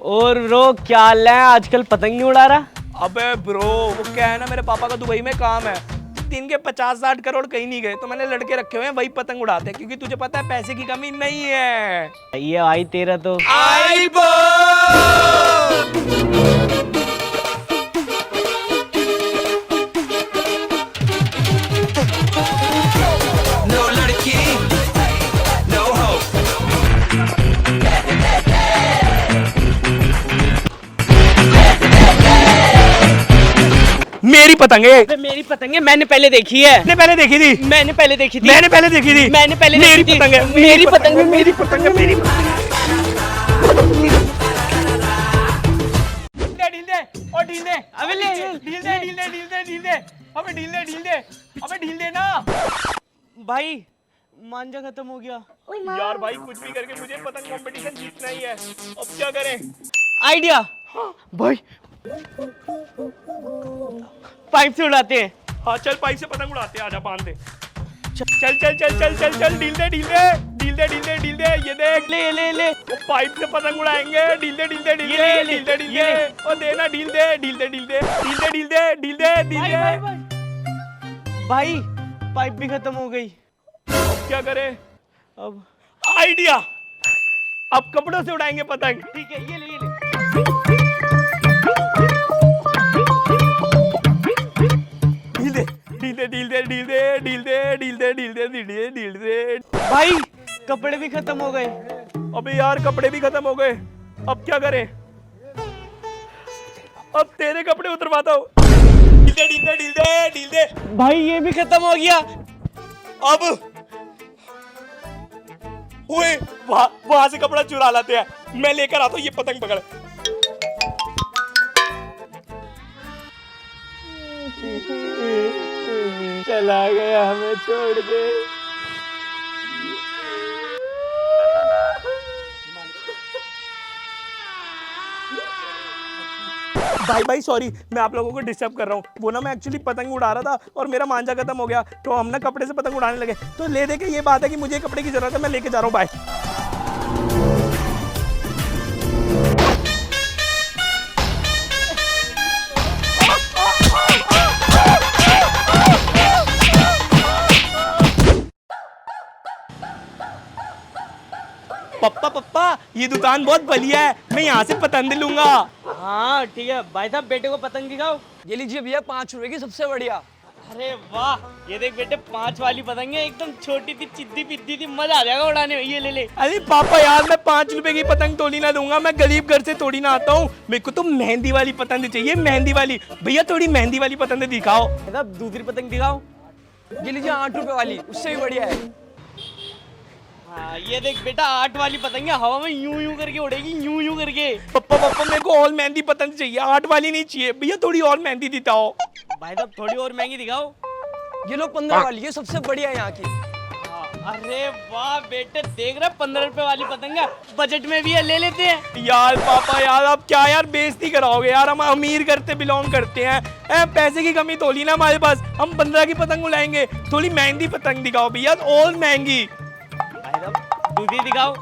और ब्रो क्या हाल है, आजकल पतंग नहीं उड़ा रहा? अबे ब्रो वो क्या है ना, मेरे पापा का दुबई में काम है। दिन के 50-60 करोड़ कहीं नहीं गए, तो मैंने लड़के रखे हुए हैं, वही पतंग उड़ाते हैं, क्योंकि तुझे पता है पैसे की कमी नहीं है। ये भाई तेरा तो आई नो लड़की नो होप। मेरी पतंग है। मेरी पतंग है, मैंने पहले देखी है। मैंने पहले देखी थी। मैंने पहले देखी थी। मैंने पहले देखी थी। मैंने पहले मेरी देखी थी। पतंग है। मेरी पतंग है। मेरी पतंग है। मेरी ढील दे और ढील दे। अबे ले ढील दे ढील दे ढील दे ढील दे। अबे ढील दे ढील दे। अबे ढील दे ना। भाई मांझा खत्म हो गया यार भाई कुछ भी करके मुझे पतंग कंपटीशन जीतना ही है। अब क्या करें? आइडिया। भाई पाइप से उड़ाते हैं। हाँ चल पाइप से पतंग उड़ाते हैं, आजा बांध दे। चल चल चल चल चल चल ढील दे ढील दे ढील दे ढील दे ढील दे। ये देख ले ले ले वो पाइप से पतंग उड़ाएंगे। ढील दे ढील दे ढील दे ढील दे ढील दे। और देना ढील दे ढील दे ढील दे ढील दे ढील दे ढील दे ढील दे। भाई पाइप भी खत्म हो गई। अब क्या करें? अब आइडिया, अब कपड़ों से उड़ाएंगे पतंग। ठीक है, ये ले ले। ढील दे ढील दे ढील दे ढील दे ढील दे ढील दे ढील दे ढील दे ढील दे। भाई कपड़े भी खत्म हो गए। अबे यार कपड़े भी खत्म हो गए, अब क्या करें? अब तेरे कपड़े उतरवाता हूँ। ढील दे ढील दे ढील दे ढील दे। भाई ये भी खत्म हो गया। अब ओए वहां से कपड़ा चुरा लाते हैं, मैं लेकर आता हूँ। ये पतंग पकड़। चला गया हमें छोड़ के। भाई भाई सॉरी, मैं आप लोगों को डिस्टर्ब कर रहा हूँ। वो ना मैं एक्चुअली पतंग उड़ा रहा था और मेरा मांझा खत्म हो गया, तो हम ना कपड़े से पतंग उड़ाने लगे। तो ले दे के ये बात है कि मुझे कपड़े की जरूरत है, मैं लेके जा रहा हूँ। बाय। पप्पा पप्पा ये दुकान बहुत बढ़िया है, मैं यहाँ से पतंग लूंगा। हाँ ठीक है भाई साहब, बेटे को पतंग दिखाओ। ये लीजिए भैया 5 रुपए की सबसे बढ़िया। अरे वाह, ये देख बेटे 5 वाली पतंग है, एकदम छोटी थी, चिद्दी पिद्दी थी, मजा आ जाएगा उड़ाने में। ये ले ले। अरे पापा यार मैं 5 रुपए की पतंग तोड़ी ना दूंगा, मैं गरीब घर से तोड़ी ना आता हूँ। मेरे को तो मेहंदी वाली पतंग चाहिए, मेहंदी वाली। भैया थोड़ी मेहंदी वाली पतंग दिखाओ। साहब दूसरी पतंग दिखाओ। ये लीजिए 8 रुपए वाली, उससे भी बढ़िया है। हाँ ये देख बेटा 8 वाली पतंग है, हवा में यूं यूं करके उड़ेगी, यूं यूं करके। पप्पा पप्पा मेरे को और मेहंदी पतंग चाहिए, 8 वाली नहीं चाहिए। भैया थोड़ी और मेहंदी दिखाओ। भाई साहब थोड़ी और महंगी दिखाओ। ये लो 15 वाली, ये सबसे बढ़िया है यहाँ की। अरे वाह बेटे, देख रहा 15 रुपए वाली पतंग है, बजट में भी है, ले लेते हैं। यार पापा यार अब क्या यार बेइज्जती कराओगे यार, हम अमीर घर से बिलोंग करते हैं। पैसे की कमी थोड़ी ना हमारे पास, हम 15 की पतंग उड़ाएंगे। थोड़ी महंगी पतंग दिखाओ भैया, और महंगी। भाई साहब दूसरी दिखाओ।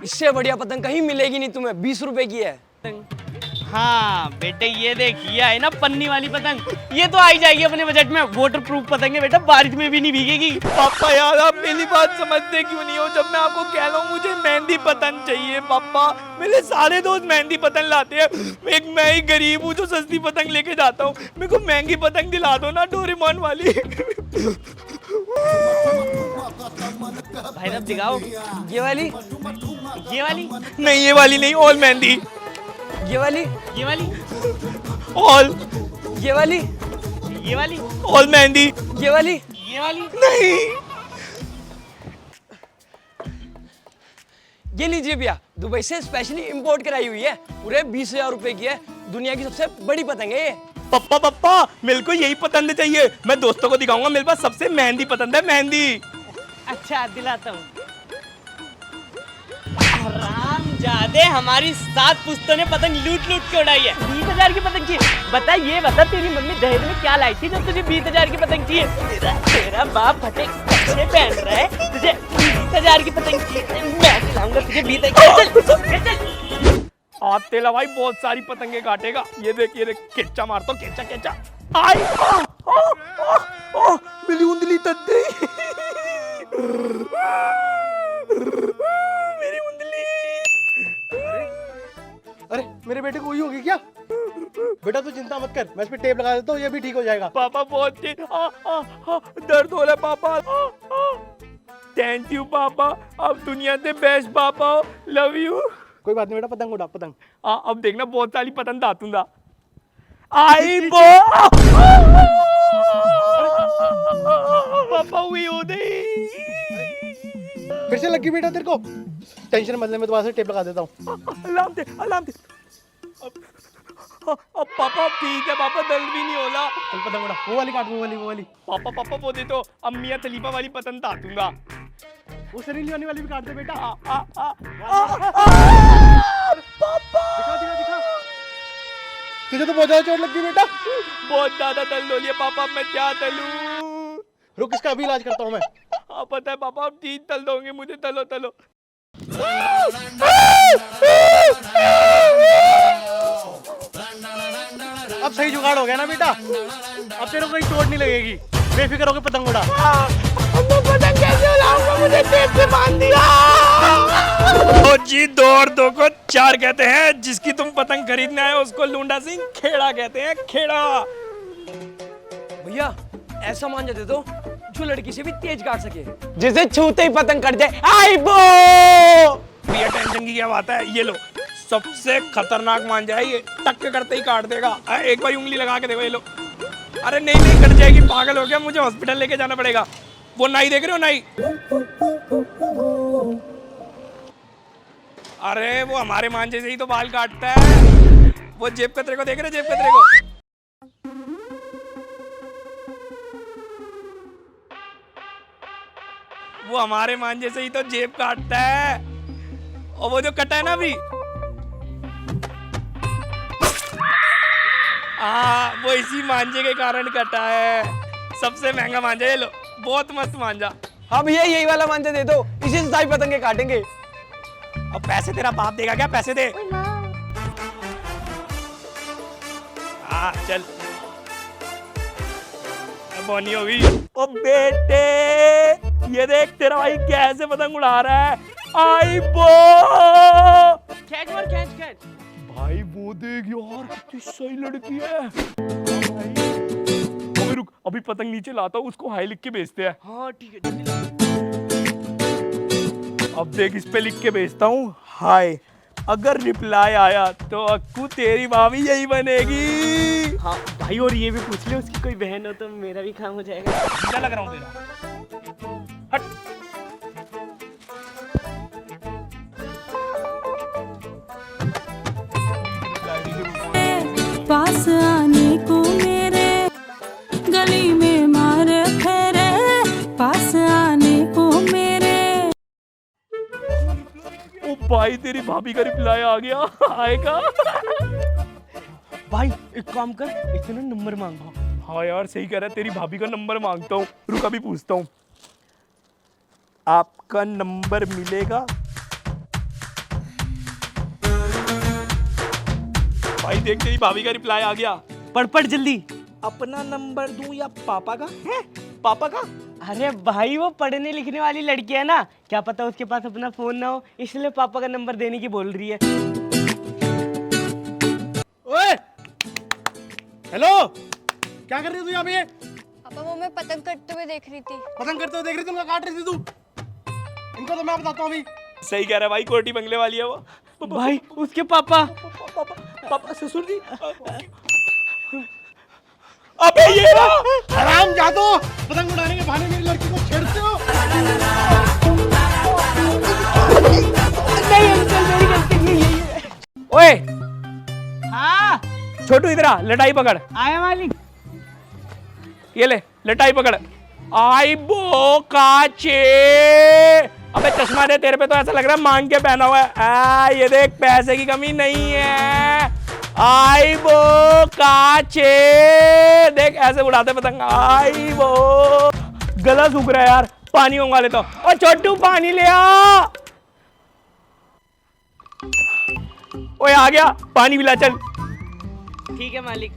इससे बढ़िया पतंग कहीं मिलेगी नहीं तुम्हें, 20 रुपए की है। हाँ बेटे ये देख, ये है ना पन्नी वाली पतंग, ये तो आई जाएगी अपने बजट में। वाटर प्रूफ पतंग है बेटा, बारिश में भी नहीं भीगेगी। पापा यार आप मेरी बात समझते क्यों नहीं हो? जब मैं आपको कह रहा हूँ मुझे मेहंदी पतंग चाहिए पापा, मेरे सारे दोस्त मेहंदी पतंग लाते हैं, एक मैं ही गरीब हूँ जो सस्ती पतंग लेके जाता हूँ। मेरे को महंगी पतंग दिला दो ना, डोरेमोन वाली। भाई साहब दिखाओ। ये वाली, ये वाली, नहीं ये वाली नहीं, और मेहंदी। ये वाली, ये वाली, और ये वाली, ये वाली, और मेहंदी। ये वाली, ये वाली। नहीं ये लीजिए भैया, दुबई से स्पेशली इंपोर्ट कराई हुई है, पूरे 20,000 रुपए की है, दुनिया की सबसे बड़ी पतंग है ये। पप्पा पप्पा मेरे को यही पतंग चाहिए, मैं दोस्तों को दिखाऊंगा मेरे पास सबसे मेहंदी पतंग है, मेहंदी। अच्छा दिलाता हूँ। रामजादे, हमारी 7 पुश्तों ने पतंग लूट लूट के उड़ाई है। 20,000 की पतंग चाहिए? बता ये बता, तेरी मम्मी दहेज में क्या लाई थी जब तुझे 20,000 की पतंग चाहिए? तेरा बाप फटे कपड़े पहन रहा है, तुझे 20,000 की पतंग चाहिए? मैं दिलाऊंगा तुझे 20,000। आप तेला भाई बहुत सारी पतंगे काटेगा। ये देख केचा मार तो केचा केचा आई मेरी उंगली तट गई मेरी उंगली। अरे मेरे बेटे को हुई होगी क्या? बेटा तू चिंता मत कर, मैं इस पे टेप लगा देता हूँ, ये भी ठीक हो जाएगा। पापा बहुत दर्द हो रहा है पापा। थैंक यू पापा, अब दुनिया से बेस्ट पापा, लव यू। कोई बात नहीं बेटा, पतंग उड़ा पतंग। अब देखना बहुत सारी पतंग दातूंगा। आई बो पापा हुई हो गई। फिर से लगी बेटा तेरे को? टेंशन मत ले, मैं दोबारा से टेप लगा देता हूँ। अलार्म दे अलार्म दे। अब पापा ठीक है पापा, दर्द भी नहीं होला। चल पतंग उड़ा, वो वाली काट, वो वाली। पापा पापा वो दे तो अम्मिया तलीफा वाली पतंग दातूंगा। वो सरीली होने वाली भी काट दे बेटा। दिखा दिखा दिखा, तुझे तो बहुत ज्यादा चोट लग गई बेटा। बहुत ज्यादा दर्द हो लिया पापा, मैं क्या तलूं? रुक, इसका अभी इलाज करता हूँ मैं। पता है पापा, अब चीज तल दोगे मुझे, तलो तलो। अब सही जुगाड़ हो गया ना बेटा, अब तेरे को कोई चोट नहीं लगेगी, बेफिक्र होकर पतंग उड़ा। पतंग कैसे उड़ाऊंगा, मुझे टेप से बांध दिया। तो जी 2 और 2 को 4 कहते हैं। जिसकी तुम पतंग खरीदने आए उसको लूंडा सिंह खेड़ा कहते हैं, खेड़ा। भैया ऐसा मान जाते तो जो लड़की से भी तेज काट सके। जिसे छूते ही पतंग कट जाए, आई बो। भैया टेंशन की क्या बात है, ये लो सबसे खतरनाक मान जाए, ये टक करते ही काट देगा। एक बार उंगली लगा के देखो, ये लो। अरे नहीं नहीं कट जाएगी, पागल हो गया, मुझे हॉस्पिटल लेके जाना पड़ेगा। वो नाई देख रहे हो, नाई? अरे वो हमारे मांझे से ही तो बाल काटता है। वो जेब कतरे को देख रहे, जेब कतरे को? वो हमारे मांझे से ही तो जेब काटता है। और वो जो कटा है ना अभी, वो इसी मांझे के कारण कटा है। सबसे महंगा मांझा, ये लो, बहुत मस्त मांझा। हाँ भैया यही वाला मांझा दे दो, इसी से सारी पतंगे काटेंगे। अब पैसे तेरा बाप देगा क्या? पैसे दे। चल बोनी होगी। ओ बेटे ये देख तेरा भाई कैसे पतंग उड़ा रहा है। आई बो खींच मार, खींच। भाई वो देख यार, कितनी सही लड़की है। अबे रुक, अभी पतंग नीचे लाता हूँ, उसको हाई लिख के भेजते हैं। हाँ ठीक है। अब देख इस पे लिख के भेजता हूँ हाय, अगर रिप्लाई आया तो अक्कू तेरी भाभी यही बनेगी। हाँ भाई, और ये भी पूछ ले उसकी कोई बहन हो तो मेरा भी काम हो जाएगा। क्या लग रहा हूँ तेरा? हट। पास आने को मेरे गली में मार फेरे, पास आने को मेरे। ओ भाई तेरी भाभी का रिप्लाई आ गया, आएगा। भाई एक काम कर, इससे ना नंबर मांगो। हाँ यार सही कह रहा है, तेरी भाभी का नंबर मांगता हूँ। रुक अभी पूछता हूँ। आपका नंबर मिलेगा? भाई देख तेरी भाभी का रिप्लाई आ गया। पढ़ जल्दी। अपना नंबर दूं या पापा का? है पापा का? अरे भाई वो पढ़ने लिखने वाली लड़की है ना, क्या पता उसके पास अपना फोन ना हो, इसलिए पापा का नंबर देने की बोल रही है। ओए हेलो, क्या कर रही तू यहाँ पे? पापा वो मैं पतंग करते हुए देख रही थी। पतंग करते हुए देख रही थी, उनका काट रही थी तू? इनको तो मैं बताता हूँ अभी। सही कह रहा है भाई, कोठी बंगले वाली है वो। भाई उसके पापा। पापा ससुर जी। अबे ये हराम जादो, पतंग उड़ाने के बहाने मेरी लड़की को छेड़ते हो। नहीं अंकल, मेरी गलती नहीं है। ओए हाँ छोटू इधर आ, लटाई पकड़। आया मालिक। ये ले लटाई पकड़। आई बो काचे। अबे चश्मा दे, तेरे पे तो ऐसा लग रहा है मांग के पहना हुआ है। ये देख पैसे की कमी नहीं है। आई वो काचे, देख ऐसे उड़ाते पतंग। आई वो गला सूख रहा है यार, पानी मंगवा लेता हूँ। और छोटू पानी ले आ। ओए आ गया, पानी पिला चल। ठीक है मालिक।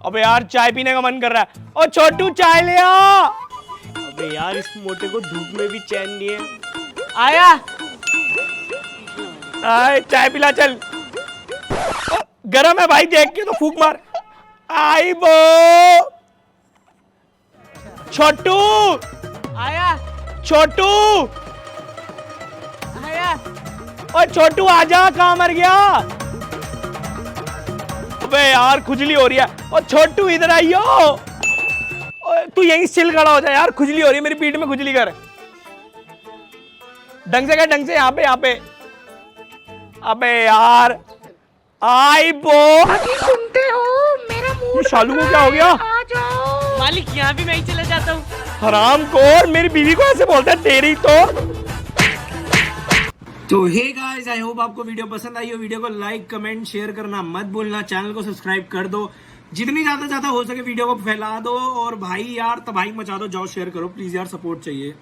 अबे यार चाय पीने का मन कर रहा है। ओ छोटू चाय ले आ। अबे यार इस मोटे को धूप में भी चैन नहीं है। आया। आए चाय पिला चल। ओ, गरम है भाई, देख के तो फूक मार। आई बो छोटू, आया। छोटू, आया। ओ छोटू आजा, कहाँ मर गया? अबे यार खुजली हो रही है। ओ छोटू इधर आइयो। ओए, तू यहीं चिल खड़ा हो जा यार, खुजली हो रही है, मेरी पीठ में खुजली कर। ढंग से कर, ढंग से, यहाँ पे यहाँ पे। अबे यार आई बो, सुनते हो मेरा ये शालू को क्या हो गया? आ जाओ। मालिक यहाँ भी मैं ही चला जाता हूँ। हराम खोर, मेरी बीवी को ऐसे बोलता है तेरी तो हे गाइस, आई होप आपको वीडियो पसंद आई हो। वीडियो को लाइक कमेंट शेयर करना मत भूलना, चैनल को सब्सक्राइब कर दो, जितनी ज्यादा हो सके वीडियो को फैला दो, और भाई यार तबाही मचा दो, जाओ शेयर करो प्लीज यार, सपोर्ट चाहिए।